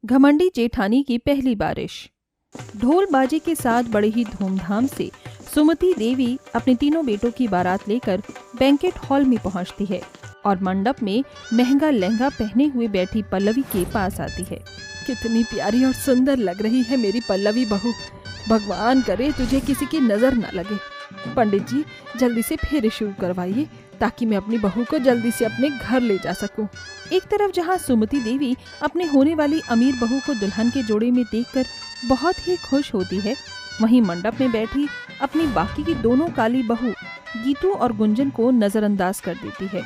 घमंडी जेठानी की पहली बारिश। ढोल बाजे के साथ बड़े ही धूमधाम से सुमति देवी अपने तीनों बेटों की बारात लेकर बैंकेट हॉल में पहुंचती है और मंडप में महंगा लहंगा पहने हुए बैठी पल्लवी के पास आती है। कितनी प्यारी और सुंदर लग रही है मेरी पल्लवी बहू। भगवान करे तुझे किसी की नजर न लगे। पंडित जी जल्दी से फेरे शुरू करवाइए ताकि मैं अपनी बहू को जल्दी से अपने घर ले जा सकूं। एक तरफ जहां सुमति देवी अपने होने वाली अमीर बहू को दुल्हन के जोड़े में देखकर बहुत ही खुश होती है, वहीं मंडप में बैठी अपनी बाकी की दोनों काली बहू गीतू और गुंजन को नजरअंदाज कर देती है।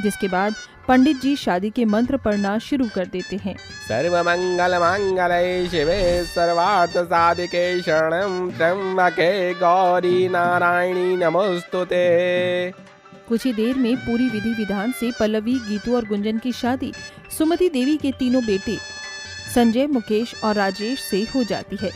जिसके बाद पंडित जी शादी के मंत्र पढ़ना शुरू कर देते हैं। सर्वमंगल मंगले शिवे सर्वार्थ साधिके शरणं त्र्यंबके गौरी नारायणी नमोस्तुते। कुछ ही देर में पूरी विधि विधान से पल्लवी, गीतू और गुंजन की शादी सुमति देवी के तीनों बेटे संजय, मुकेश और राजेश से हो जाती है।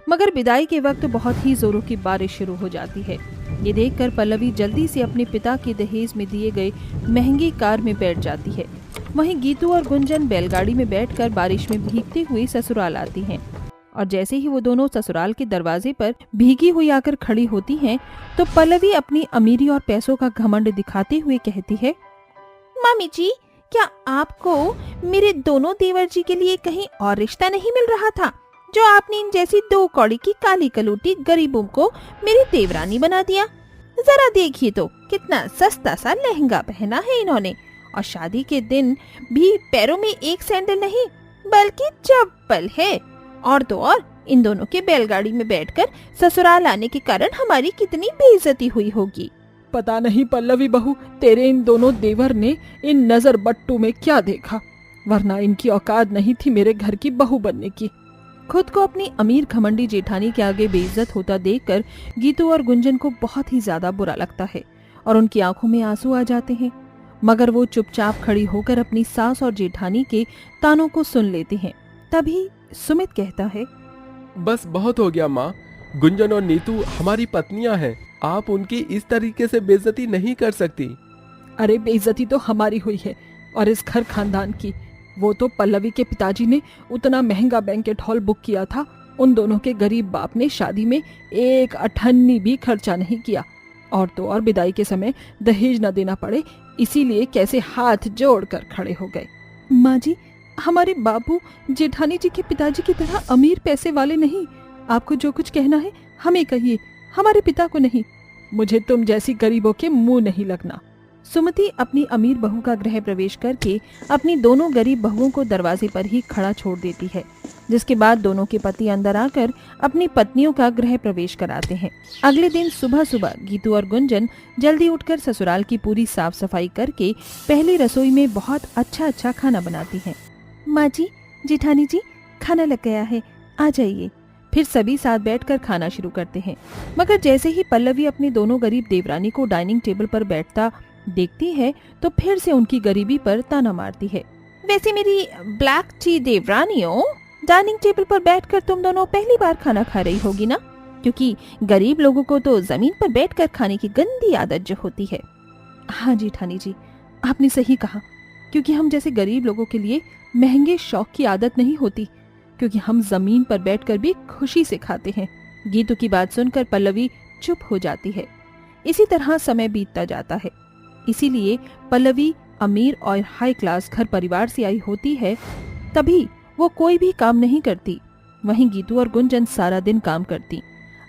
मगर विदाई के वक्त बहुत ही जोरों की बारिश शुरू हो जाती है। ये देखकर पल्लवी जल्दी से अपने पिता के दहेज में दिए गए महंगी कार में बैठ जाती है। वहीं गीतू और गुंजन बैलगाड़ी में बैठकर बारिश में भीगते हुए ससुराल आती हैं। और जैसे ही वो दोनों ससुराल के दरवाजे पर भीगी हुई आकर खड़ी होती हैं, तो पल्लवी अपनी अमीरी और पैसों का घमंड दिखाते हुए कहती है, मामी जी, क्या आपको मेरे दोनों देवर जी के लिए कहीं और रिश्ता नहीं मिल रहा था, जो आपने इन जैसी दो कौड़ी की काली कलूटी गरीबों को मेरी देवरानी बना दिया? जरा देखिए तो कितना सस्ता सा लहंगा पहना है इन्होंने, और शादी के दिन भी पैरों में एक सैंडल नहीं बल्कि चप्पल है। और तो और इन दोनों के बैलगाड़ी में बैठकर ससुराल आने के कारण हमारी कितनी बेइज्जती हुई होगी। पता नहीं पल्लवी बहू, तेरे इन दोनों देवर ने इन नजर बट्टू में क्या देखा, वरना इनकी औकात नहीं थी मेरे घर की बहू बनने की। खुद को अपनी अमीर घमंडी जेठानी के आगे बेइज्जत होता देखकर गीतू और गुंजन को बहुत ही ज्यादा बुरा लगता है और उनकी आंखों में आंसू आ जाते हैं। मगर वो चुपचाप खड़ी होकर अपनी सास और जेठानी के तानों को सुन लेते हैं। तभी सुमित कहता है, बस बहुत हो गया माँ, गुंजन और नीतू हमारी पत्नियां हैं, आप उनकी इस तरीके से बेइज्जती नहीं कर सकती। अरे बेइज्जती तो हमारी हुई है और इस घर खानदान की। वो तो पल्लवी के पिताजी ने उतना महंगा बैंकेट हॉल बुक किया था, उन दोनों के गरीब बाप ने शादी में एक अठन्नी भी खर्चा नहीं किया। और तो और विदाई के समय दहेज न देना पड़े, इसीलिए कैसे हाथ जोड़कर खड़े हो गए। माँ जी, हमारे बाबू जेठानी जी के पिताजी की तरह अमीर पैसे वाले नहीं। आपको जो कुछ कहना है हमें कहिए, हमारे पिता को नहीं। मुझे तुम जैसी गरीबों के मुंह नहीं लगना। सुमति अपनी अमीर बहू का गृह प्रवेश करके अपनी दोनों गरीब बहुओं को दरवाजे पर ही खड़ा छोड़ देती है, जिसके बाद दोनों के पति अंदर आकर अपनी पत्नियों का गृह प्रवेश कराते हैं। अगले दिन सुबह सुबह गीतू और गुंजन जल्दी उठकर ससुराल की पूरी साफ सफाई करके पहली रसोई में बहुत अच्छा खाना बनाती हैं। माँ जी, जेठानी जी, खाना लग गया है, आ जाइए। फिर सभी साथ बैठकर खाना शुरू करते हैं। मगर जैसे ही पल्लवी अपनी दोनों गरीब देवरानी को डाइनिंग टेबल पर बैठता देखती है तो फिर से उनकी गरीबी पर ताना मारती है। वैसे मेरी ब्लैक टी देवरानियों, डाइनिंग टेबल पर बैठकर तुम दोनों पहली बार खाना खा रही होगी ना, क्योंकि गरीब लोगों को तो जमीन पर बैठकर खाने की गंदी आदत जो होती है। हाँ जेठानी जी, आपने सही कहा, क्योंकि हम जैसे गरीब लोगों के लिए महंगे शौक की आदत नहीं होती, क्योंकि हम जमीन पर बैठकर भी खुशी से खाते हैं। गीतू की बात सुनकर पल्लवी चुप हो जाती है। इसी तरह समय बीतता जाता है। इसीलिए पल्लवी अमीर और हाई क्लास घर परिवार से आई होती है, तभी वो कोई भी काम नहीं करती। वहीं गीतू और गुंजन सारा दिन काम करती।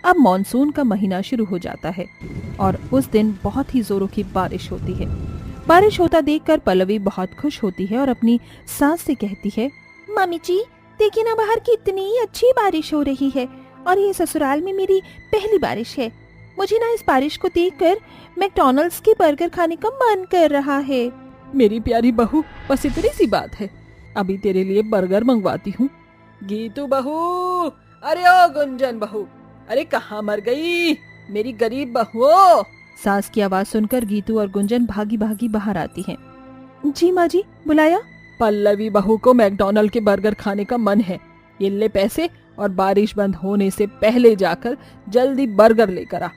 अब मॉनसून का महीना शुरू हो जाता है और उस दिन बहुत ही जोरों की बारिश होती है। बारिश होता देखकर पल्लवी बहुत खुश होती है और अपनी सास से कहती है, मामी जी, देखिए ना, बाहर कितनी अच्छी बारिश हो रही है और ये ससुराल में मेरी पहली बारिश है। मुझे ना इस बारिश को देखकर मैकडॉनल्ड्स के बर्गर खाने का मन कर रहा है। मेरी प्यारी बहू, बस इतनी सी बात है, अभी तेरे लिए बर्गर मंगवाती हूँ। गीतू बहू, अरे ओ गुंजन बहू, अरे कहाँ मर गई मेरी गरीब बहू? सास की आवाज सुनकर गीतू और गुंजन भागी भागी बाहर आती हैं। जी माँ जी, बुलाया? पल्लवी बहू को मैकडॉनल्ड के बर्गर खाने का मन है, ये ले पैसे और बारिश बंद होने से पहले जाकर जल्दी बर्गर लेकर आ।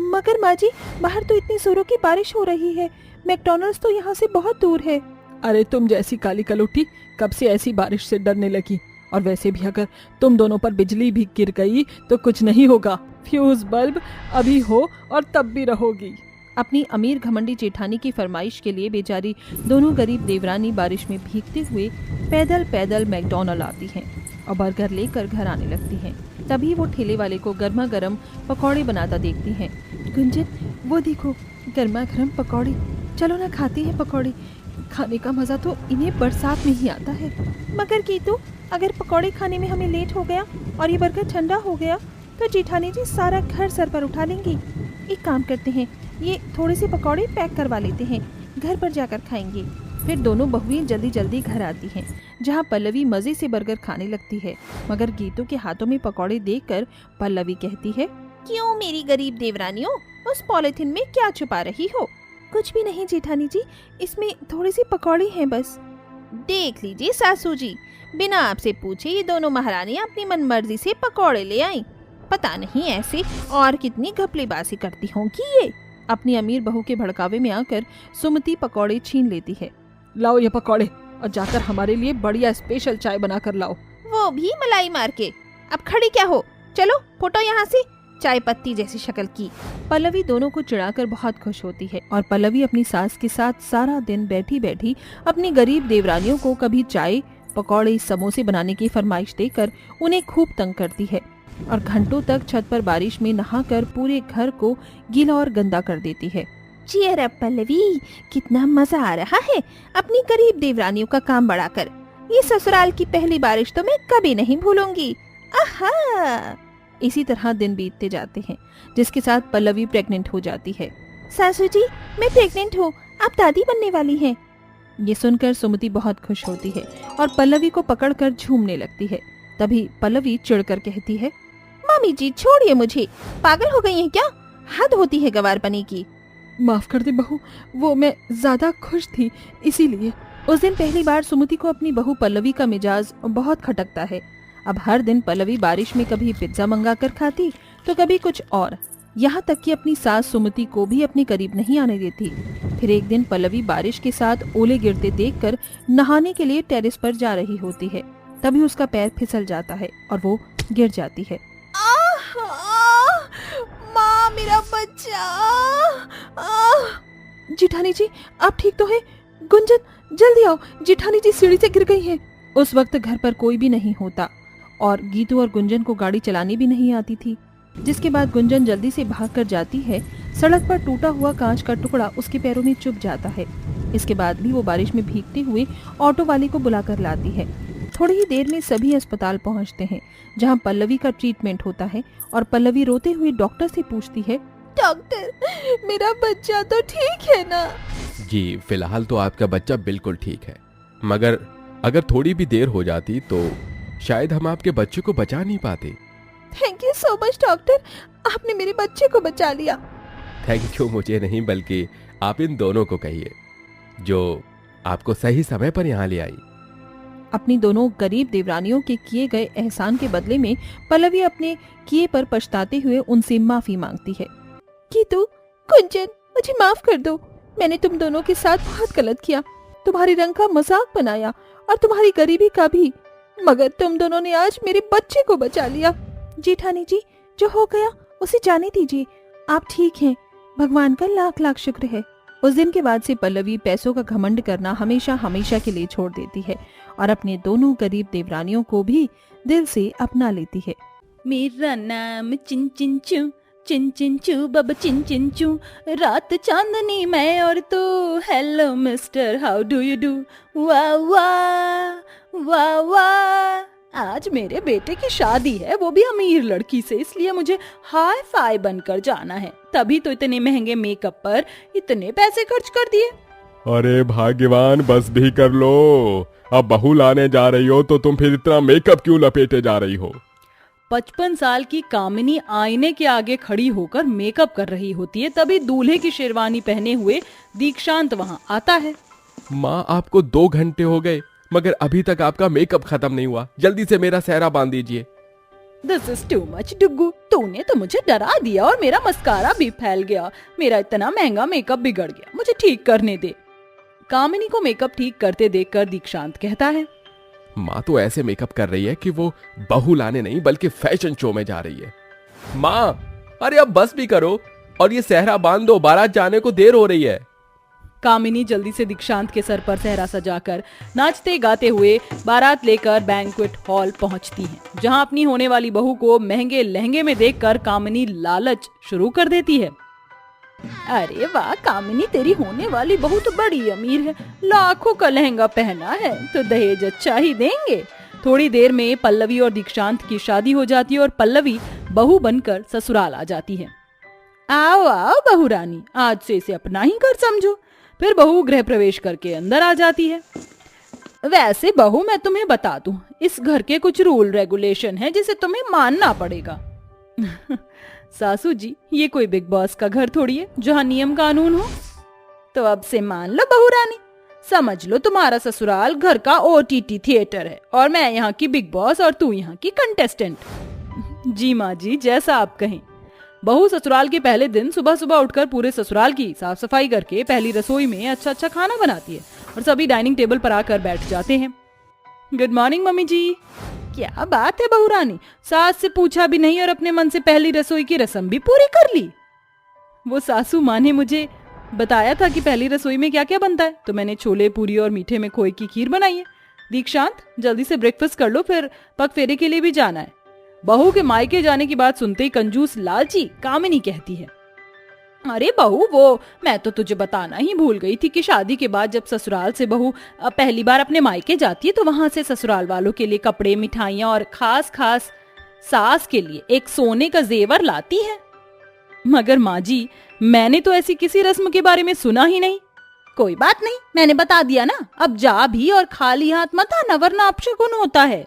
मगर माँ जी, बाहर तो इतनी जोरों की बारिश हो रही है, मैकडॉनल्ड्स तो यहाँ से बहुत दूर है। अरे तुम जैसी काली कलुटी कब से ऐसी बारिश से डरने लगी और वैसे भी अगर तुम दोनों पर बिजली भी गिर गई तो कुछ नहीं होगा। फ्यूज बल्ब अभी हो और तब भी रहोगी। अपनी अमीर घमंडी जेठानी की फरमाइश के लिए बेचारी दोनों गरीब देवरानी बारिश में भीगते हुए पैदल पैदल मैकडॉनल्ड आती हैं और बर्गर लेकर घर आने लगती हैं। तभी वो ठेले वाले को गर्मा गर्म पकौड़े बनाता देखती हैं। गुंजन, वो देखो गर्मा गर्म पकौड़े, चलो ना खाती है पकौड़े। खाने का मजा तो इन्हें बरसात में ही आता है। मगर कीतू, अगर पकौड़े खाने में हमें लेट हो गया और ये बर्गर ठंडा हो गया तो जेठानी जी सारा घर सर पर उठा लेंगी। एक काम करते हैं, ये थोड़े से पकौड़े पैक करवा लेते हैं, घर पर जाकर खाएंगे। फिर दोनों बहुएं जल्दी जल्दी घर आती हैं, जहां पल्लवी मजे से बर्गर खाने लगती है। मगर गीतू के हाथों में पकौड़े देखकर पल्लवी कहती है, क्यों मेरी गरीब देवरानियों, उस पॉलिथीन में क्या छुपा रही हो? कुछ भी नहीं जेठानी जी, इसमें थोड़ी सी पकौड़ी हैं बस। देख लीजिए सासू जी, बिना आपसे पूछे ये दोनों महारानियां अपनी मनमर्जी से पकौड़े ले आईं। पता नहीं ऐसे और कितनी घपलेबाजी करती होंगी ये। अपनी अमीर बहू के भड़कावे में आकर सुमति पकौड़े छीन लेती है। लाओ ये पकौड़े और जाकर हमारे लिए बढ़िया स्पेशल चाय बनाकर लाओ। वो भी मलाई मार के। अब खड़ी क्या हो, चलो फोटो यहाँ से, चाय पत्ती जैसी शक्ल की। पल्लवी दोनों को चिढ़ाकर बहुत खुश होती है और पल्लवी अपनी सास के साथ सारा दिन बैठी बैठी अपनी गरीब देवरानियों को कभी चाय, पकौड़े, समोसे बनाने की फरमाइश देकर उन्हें खूब तंग करती है और घंटों तक छत पर बारिश में नहाकर पूरे घर को गीला और गंदा कर देती है। चीयर अप पल्लवी, कितना मजा आ रहा है अपनी गरीब देवरानियों का काम बढ़ाकर। ये ससुराल की पहली बारिश तो मैं कभी नहीं भूलूंगी। आहा। इसी तरह दिन बीतते जाते हैं, जिसके साथ पल्लवी प्रेग्नेंट हो जाती है। सासू जी, मैं प्रेग्नेंट हूँ, आप दादी बनने वाली हैं। ये सुनकर सुमति बहुत खुश होती है और पल्लवी को पकड़कर झूमने लगती है। तभी पल्लवी चिढ़कर कहती है, मम्मी जी छोड़िए मुझे, पागल हो गई हैं क्या? हद होती है गवारपनी की। माफ कर दे बहू, वो मैं ज्यादा खुश थी इसीलिए। उस दिन पहली बार सुमति को अपनी बहू पल्लवी का मिजाज बहुत खटकता है। अब हर दिन पल्लवी बारिश में कभी पिज्जा मंगा कर खाती तो कभी कुछ और, यहाँ तक कि अपनी सास सुमति को भी अपने करीब नहीं आने देती। फिर एक दिन पल्लवी बारिश के साथ ओले गिरते देखकर नहाने के लिए टेरेस पर जा रही होती है। तभी उसका पैर फिसल जाता है और वो गिर जाती है। माँ, मेरा बच्चा। जेठानी जी, आप ठीक तो हैं? गुंजन जल्दी आओ, जेठानी जी सीढ़ी से गिर गई हैं। उस वक्त घर पर कोई भी नहीं होता और गीतू और गुंजन को गाड़ी चलानी भी नहीं आती थी, जिसके बाद गुंजन जल्दी से भागकर जाती है। सड़क पर टूटा हुआ कांच का टुकड़ा उसके पैरों में चुभ जाता है। इसके बाद भी वो बारिश में भीगते हुए ऑटो वाले को बुलाकर लाती है। थोड़ी ही देर में सभी अस्पताल पहुंचते हैं, जहां पल्लवी का ट्रीटमेंट होता है और पल्लवी रोते हुए डॉक्टर से पूछती है, डॉक्टर, मेरा बच्चा तो ठीक है ना? जी, फिलहाल तो आपका बच्चा बिल्कुल ठीक है, मगर अगर थोड़ी भी देर हो जाती तो शायद हम आपके बच्चे को बचा नहीं पाते। Thank you so much doctor, आपने मेरे बच्चे को बचा लिया। थैंक यू मुझे नहीं, बल्कि आप इन दोनों को कहिए जो आपको सही समय पर यहाँ ले आई। अपनी दोनों गरीब देवरानियों के किए गए एहसान के बदले में पल्लवी अपने किए पर पछताते हुए उनसे माफी मांगती है। गीतू, गुंजन, मुझे माफ कर दो। मैंने तुम दोनों के साथ बहुत गलत किया, तुम्हारे रंग का मजाक बनाया और तुम्हारी गरीबी का भी, मगर तुम दोनों ने आज मेरे बच्चे को बचा लिया। जेठानी जी, जो हो गया उसे जाने दीजिए, आप ठीक हैं, भगवान का लाख लाख शुक्र है। उस दिन के बाद से पल्लवी पैसों का घमंड करना हमेशा हमेशा के लिए छोड़ देती है और अपने दोनों गरीब देवरानियों को भी दिल से अपना लेती है। मेरा नाम चिन चिन चू, चिन चिन चू बब चिन चिन चू, रात चांदनी मैं और तू, hello mister how do you do, वाह वाह वाह वाह। आज मेरे बेटे की शादी है, वो भी अमीर लड़की से, इसलिए मुझे हाई फाई बनकर जाना है। तभी तो इतने महंगे मेकअप पर इतने पैसे खर्च कर दिए। अरे भाग्यवान, बस भी कर लो, अब बहू लाने जा रही हो तो तुम फिर इतना मेकअप क्यों लपेटे जा रही हो? 55 साल की कामिनी आईने के आगे खड़ी होकर मेकअप कर रही होती है, तभी दूल्हे की शेरवानी पहने हुए दीक्षांत वहाँ आता है। माँ, आपको 2 घंटे हो गए मगर अभी तक आपका मेकअप खत्म नहीं हुआ, जल्दी से मेरा सेहरा बांध दीजिए। This is too much Duggu, तूने तो मुझे डरा दिया और मेरा मस्कारा भी फैल गया। मेरा इतना महंगा मेकअप बिगड़ गया, मुझे ठीक करने दे। कामिनी को मेकअप ठीक करते देखकर दीक्षांत कहता है, माँ तो ऐसे मेकअप कर रही है कि वो बहू लाने नहीं बल्कि फैशन शो में जा रही है। माँ, अरे अब बस भी करो और ये सहरा बांध दो, बारात जाने को देर हो रही है। कामिनी जल्दी से दीक्षांत के सर पर सहरा सजाकर नाचते गाते हुए बारात लेकर बैंक्वेट हॉल पहुंचती हैं, जहां अपनी होने वाली बहू को महंगे लहंगे में देखकर कामिनी लालच शुरू कर देती है। अरे वाह कामिनी, तेरी होने वाली बहू तो बड़ी अमीर है, लाखों का लहंगा पहना है, तो दहेज अच्छा ही देंगे। थोड़ी देर में पल्लवी और दीक्षांत की शादी हो जाती है और पल्लवी बहू बनकर ससुराल आ जाती है। आओ आओ बहू रानी, आज से इसे अपना ही घर समझो। फिर बहू गृह प्रवेश करके अंदर आ जाती है। वैसे बहू, मैं तुम्हें बता दूं, इस घर के कुछ रूल रेगुलेशन है जिसे तुम्हें मानना पड़ेगा। सासू जी, ये कोई बिग बॉस का घर थोड़ी है जहाँ नियम कानून हो। तो अब से मान लो बहू रानी, समझ लो तुम्हारा ससुराल घर का OTT थिएटर है और मैं यहाँ की बिग बॉस और तू यहाँ की कंटेस्टेंट। जी माँ जी, जैसा आप कहें। बहू ससुराल के पहले दिन सुबह सुबह उठकर पूरे ससुराल की साफ सफाई करके पहली रसोई में अच्छा अच्छा खाना बनाती है और सभी डाइनिंग टेबल पर आकर बैठ जाते हैं। गुड मॉर्निंग मम्मी जी। क्या बात है बहू रानी, सास से पूछा भी नहीं और अपने मन से पहली रसोई की रस्म भी पूरी कर ली। वो सासू माँ ने मुझे बताया था कि पहली रसोई में क्या क्या बनता है, तो मैंने छोले पूरी और मीठे में खोए की खीर बनाई है। दीक्षांत, जल्दी से ब्रेकफास्ट कर लो, फिर पग फेरे के लिए भी जाना है। बहू के मायके जाने की बात सुनते ही कंजूस लालची कामिनी कहती है, अरे बहू, वो मैं तो तुझे बताना ही भूल गई थी कि शादी के बाद जब ससुराल से बहू पहली बार अपने मायके जाती है तो वहां से ससुराल वालों के लिए कपड़े, मिठाइयां और खास खास सास के लिए एक सोने का जेवर लाती है। मगर माँ जी, मैंने तो ऐसी किसी रस्म के बारे में सुना ही नहीं। कोई बात नहीं, मैंने बता दिया ना, अब जा भी और खाली हाथ मत आना वरना अपशकुन होता है।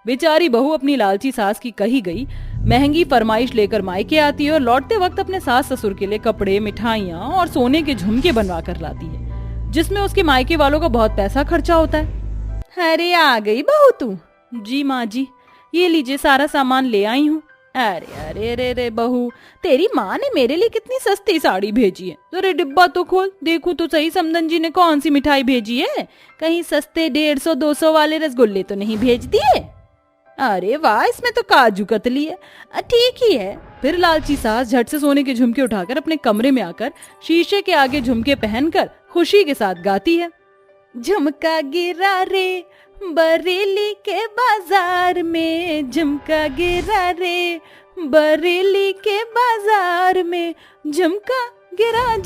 बेचारी बहू अपनी लालची सास की कही गई महंगी फरमाइश लेकर मायके आती है और लौटते वक्त अपने सास ससुर के लिए कपड़े, मिठाइयां और सोने के झुमके बनवा कर लाती है, जिसमें उसके मायके वालों का बहुत पैसा खर्चा होता है। अरे आ गई बहू तू? जी माँ जी, ये लीजिए सारा सामान ले आई हूँ। अरे अरे अरे अरे बहू, तेरी माँ ने मेरे लिए कितनी सस्ती साड़ी भेजी है, जरा डिब्बा तो खोल, देखूं तो सही समदन जी ने कौन सी मिठाई भेजी है, कहीं सस्ते 150-200 वाले रसगुल्ले तो नहीं भेज दिए। अरे वाह, इसमें तो काजू कतली है, ठीक ही है। फिर लालची सास झट से सोने के झुमके उठाकर अपने कमरे में आकर शीशे के आगे झुमके पहनकर खुशी के साथ गाती है, झुमका गिरा रे बरेली के बाजार में, झुमका गिरा रे बरेली के बाजार में, झुमका गिरा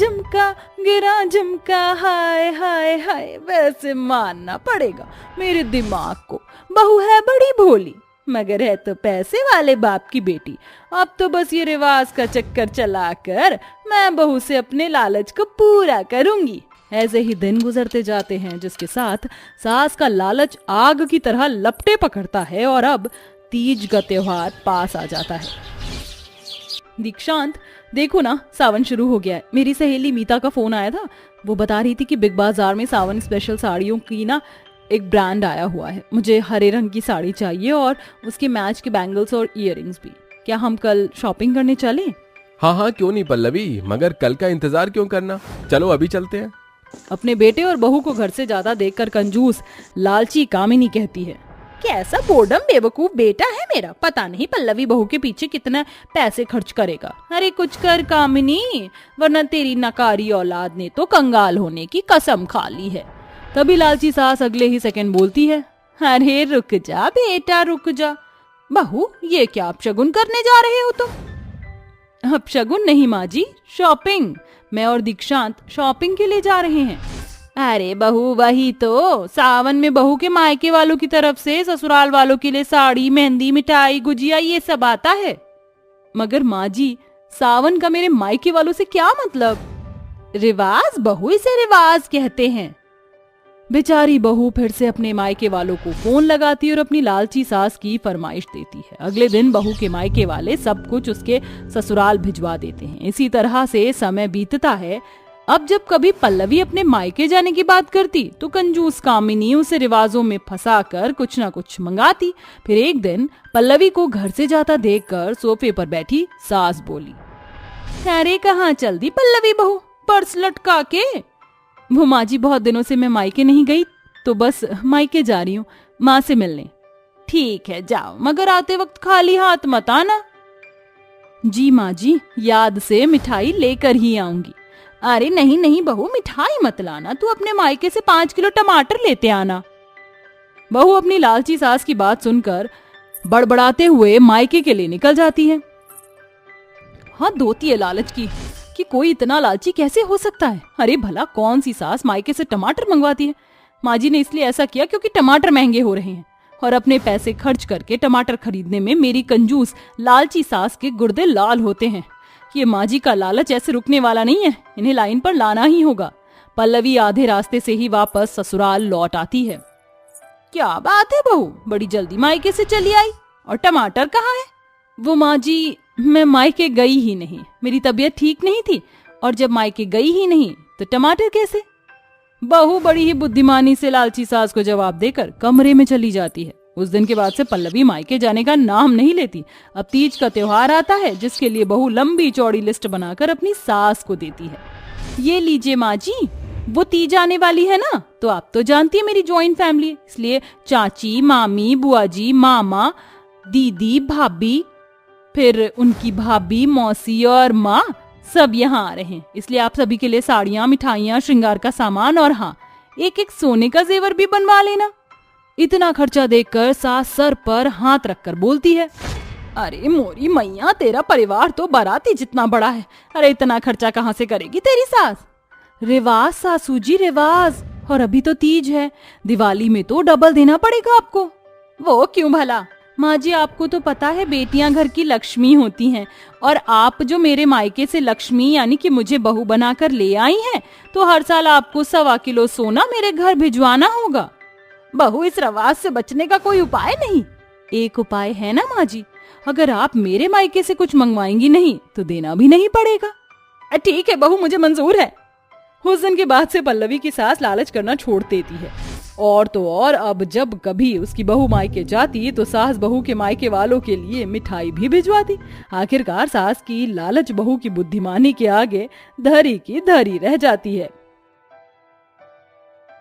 झुमका, हाय हाय हाय। वैसे मानना पड़ेगा मेरे दिमाग को, बहू है बड़ी भोली मगर है तो पैसे वाले बाप की बेटी। अब तो बस ये रिवाज का चक्कर चलाकर मैं बहू से अपने लालच को पूरा करूंगी। ऐसे ही दिन गुजरते जाते हैं, जिसके साथ सास का लालच आग की तरह लपटे पकड़ता है और अब तीज का त्योहार पास आ जाता है। दीक्षांत, देखो ना, सावन शुरू हो गया है। मेरी सहेली मीता का फोन आया था, वो बता रही थी कि बिग बाजार में सावन स्पेशल साड़ियों की ना एक ब्रांड आया हुआ है। मुझे हरे रंग की साड़ी चाहिए और उसके मैच के बैंगल्स और इयररिंग्स भी। क्या हम कल शॉपिंग करने चलें? हाँ हाँ, क्यों नहीं पल्लवी, मगर कल का इंतजार क्यों करना, चलो अभी चलते हैं। अपने बेटे और बहू को घर से ज्यादा देखकर कंजूस लालची कामिनी कहती है, कैसा बोर्डम बेवकूफ बेटा है मेरा, पता नहीं पल्लवी बहू के पीछे कितना पैसे खर्च करेगा। अरे कुछ कर कामिनी, वरना तेरी नकारी औलाद ने तो कंगाल होने की कसम खा ली है। तभी लालची सास अगले ही सेकंड बोलती है, अरे रुक जा बेटा रुक जा, बहू ये क्या अपशगुन करने जा रहे हो तुम? अपशगुन नहीं माँ जी, शॉपिंग। मैं और दीक्षांत शॉपिंग के लिए जा रहे हैं। अरे बहू, वही तो, सावन में बहू के मायके वालों की तरफ से ससुराल वालों के लिए साड़ी, मेहंदी, मिठाई, गुजिया ये सब आता है। मगर माँ जी, सावन का मेरे मायके वालों से क्या मतलब? रिवाज बहू, इसे रिवाज कहते हैं। बेचारी बहू फिर से अपने मायके वालों को फोन लगाती है और अपनी लालची सास की फरमाइश देती है। अगले दिन बहू के मायके वाले सब कुछ उसके ससुराल भिजवा देते हैं। इसी तरह से समय बीतता है। अब जब कभी पल्लवी अपने मायके जाने की बात करती तो कंजूस कामिनी उसे रिवाजों में फंसाकर कुछ ना कुछ मंगाती। फिर एक दिन पल्लवी को घर से जाता देखकर सोफे पर बैठी सास बोली, अरे कहाँ चल दी पल्लवी बहू पर्स लटका के? वो माँ जी, बहुत दिनों से मैं मायके नहीं गई तो बस मायके जा रही हूँ, माँ से मिलने। ठीक है जाओ, मगर आते वक्त खाली हाथ मत आना। जी माँ जी, याद से मिठाई लेकर ही आऊंगी। अरे नहीं नहीं बहू, मिठाई मत लाना, तू अपने मायके से 5 किलो टमाटर लेते आना। बहू अपनी लालची सास की बात सुनकर बड़बड़ाते हुए मायके के लिए निकल जाती है। हाँ दोती है लालच की कि कोई इतना लालची कैसे हो सकता है। अरे भला कौन सी सास मायके से टमाटर मंगवाती है। माँ जी ने इसलिए ऐसा किया क्योंकि टमाटर महंगे हो रहे हैं और अपने पैसे खर्च करके टमाटर खरीदने में मेरी कंजूस लालची सास के गुर्दे लाल होते हैं। ये माँ जी का लालच ऐसे रुकने वाला नहीं है, इन्हें लाइन पर लाना ही होगा। पल्लवी आधे रास्ते से ही वापस ससुराल लौट आती है। क्या बात है बहू, बड़ी जल्दी मायके से चली आई, और टमाटर कहाँ है? वो माँ जी, मैं मायके गई ही नहीं, मेरी तबीयत ठीक नहीं थी, और जब मायके गई ही नहीं तो टमाटर कैसे? बहू बड़ी ही बुद्धिमानी से लालची सास को जवाब देकर कमरे में चली जाती है। उस दिन के बाद से पल्लवी मायके जाने का नाम नहीं लेती। अब तीज का त्योहार आता है जिसके लिए बहू लंबी चौड़ी लिस्ट बनाकर अपनी सास को देती है। ये लीजिए माँ जी, वो तीज आने वाली है ना, तो आप तो जानती है मेरी जॉइंट फैमिली है, इसलिए चाची, मामी, बुआ जी, मामा, दीदी, भाभी, फिर उनकी भाभी, मौसी और माँ सब यहाँ आ रहे हैं। इसलिए आप सभी के लिए साड़ियाँ, मिठाइयाँ, श्रृंगार का सामान और हाँ, एक एक सोने का जेवर भी बनवा लेना। इतना खर्चा देखकर सास सर पर हाथ रखकर बोलती है, अरे मोरी मैया, तेरा परिवार तो बाराती जितना बड़ा है, अरे इतना खर्चा कहाँ से करेगी तेरी सास? रिवाज सासू जी, रिवाज, और अभी तो तीज है, दिवाली में तो डबल देना पड़ेगा आपको। वो क्यों भला? माँ जी आपको तो पता है बेटियां घर की लक्ष्मी होती हैं, और आप जो मेरे मायके से लक्ष्मी यानी कि मुझे बहू बनाकर ले आई हैं, तो हर साल आपको 1.25 किलो सोना मेरे घर भिजवाना होगा। बहू, इस रवाज से बचने का कोई उपाय नहीं? एक उपाय है ना माँ जी, अगर आप मेरे मायके से कुछ मंगवाएंगी नहीं तो देना भी नहीं पड़ेगा। ठीक है बहू, मुझे मंजूर है। उस दिन के बाद से पल्लवी की सास लालच करना छोड़ देती है, और तो और अब जब कभी उसकी बहू मायके जाती तो सास बहू के मायके वालों के लिए मिठाई भी भिजवाती। आखिरकार सास की लालच बहू की बुद्धिमानी के आगे धरी की धरी रह जाती है।